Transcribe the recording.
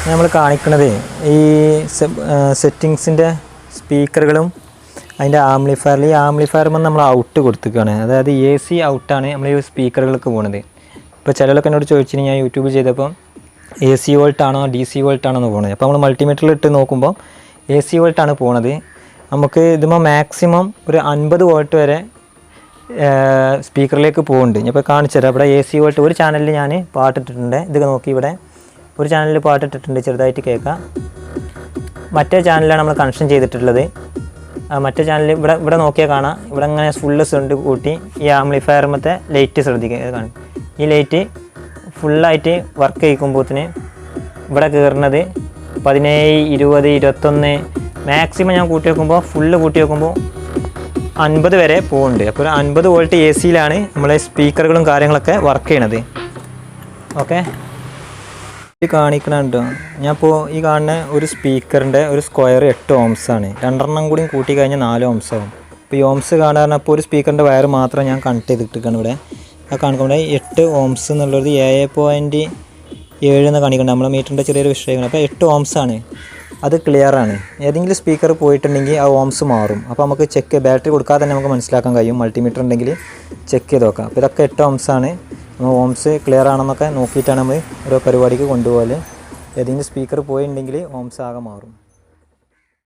നമ്മൾ കാണിക്കുന്നത് ഈ സെറ്റിങ്സിൻ്റെ സ്പീക്കറുകളും അതിൻ്റെ ആംപ്ലിഫയറിൽ ഈ ആംപ്ലിഫയറുമ്പോൾ നമ്മൾ ഔട്ട് കൊടുത്തിരിക്കുകയാണ്. അതായത് AC ഔട്ടാണ് നമ്മൾ ഈ സ്പീക്കറുകൾക്ക് പോകുന്നത്. ഇപ്പോൾ ചിലരൊക്കെ എന്നോട് ചോദിച്ചിന് ഞാൻ യൂട്യൂബ് ചെയ്തപ്പോൾ AC വോൾട്ടാണോ DC വോൾട്ടാണോ എന്ന് പോകുന്നത്. അപ്പോൾ നമ്മൾ മൾട്ടിമീറ്ററിൽ ഇട്ട് നോക്കുമ്പോൾ AC വോൾട്ടാണ് പോകുന്നത്. നമുക്ക് ഇതുമ്പോൾ മാക്സിമം ഒരു 50 വോൾട്ട് വരെ സ്പീക്കറിലേക്ക് പോകുന്നുണ്ട്. ഞാൻ ഇപ്പോൾ കാണിച്ചു തരാം. ഇവിടെ AC വോൾട്ട് ഒരു ചാനലിൽ ഞാൻ പാട്ടിട്ടിട്ടുണ്ട്. ഇതൊക്കെ നോക്കി ഇവിടെ ഒരു ചാനലിൽ പാട്ടിട്ടിട്ടുണ്ട്, ചെറുതായിട്ട് കേൾക്കാം. മറ്റേ ചാനലിലാണ് നമ്മൾ കണക്ഷൻ ചെയ്തിട്ടുള്ളത്. മറ്റേ ചാനൽ ഇവിടെ നോക്കിയാൽ കാണാം. ഇവിടെ ഇങ്ങനെ ഫുള്ള് സൗണ്ട് കൂട്ടി ഈ ആംപ്ലിഫയറുമത്തെ ലൈറ്റ് ശ്രദ്ധിക്കുക. കാണും ഈ ലൈറ്റ് ഫുള്ളായിട്ട് വർക്ക് ചെയ്യിക്കുമ്പോഴത്തിന് ഇവിടെ കയറുന്നത് 17, 20, 21 മാക്സിമം ഞാൻ കൂട്ടി വെക്കുമ്പോൾ ഫുള്ള് കൂട്ടി വെക്കുമ്പോൾ 50 വരെ പോകുന്നുണ്ട്. അപ്പോൾ ഒരു 50 വോൾട്ട് AC-യിലാണ് നമ്മളെ സ്പീക്കറുകളും കാര്യങ്ങളൊക്കെ വർക്ക് ചെയ്യണത്. ഓക്കെ, ഇത് കാണിക്കണുണ്ടോ? ഞാൻ ഇപ്പോൾ ഈ കാണുന്ന ഒരു സ്പീക്കറിൻ്റെ ഒരു സ്ക്വയർ 8 ohms ആണ്. 2 കൂടി കൂട്ടി കഴിഞ്ഞാൽ 4 ohms ആവും. ഇപ്പോൾ ഈ ഓംസ് കാണാൻ ഇപ്പോൾ ഒരു സ്പീക്കറിൻ്റെ വയർ മാത്രം ഞാൻ കണക്ട് ചെയ്തിട്ടാണ് ഇവിടെ കാണിക്കുമ്പോൾ 8 ohms എന്നുള്ളത് 7.7 എന്ന് കാണിക്കുന്നുണ്ട്. നമ്മളെ മീറ്ററിൻ്റെ ചെറിയൊരു വിഷയമാണ്. അപ്പോൾ 8 ohms ആണ്. അത് ക്ലിയറാണ്. ഏതെങ്കിലും സ്പീക്കർ പോയിട്ടുണ്ടെങ്കിൽ ആ ഓംസ് മാറും. അപ്പോൾ നമുക്ക് ബാറ്ററി കൊടുക്കാതെ തന്നെ നമുക്ക് മനസ്സിലാക്കാൻ കഴിയും. മൾട്ടിമീറ്റർ ഉണ്ടെങ്കിൽ ചെക്ക് ചെയ്ത് നോക്കാം. അപ്പോൾ ഇതൊക്കെ 8 ohms ആണ്. ഓംസ് ക്ലിയർ ആണെന്നൊക്കെ നോക്കിയിട്ടാണ് നമ്മൾ ഓരോ പരിപാടിക്ക് കൊണ്ടുപോകൽ. ഏതെങ്കിലും സ്പീക്കർ പോയിട്ടുണ്ടെങ്കിൽ ഓംസ് ആകെ മാറും.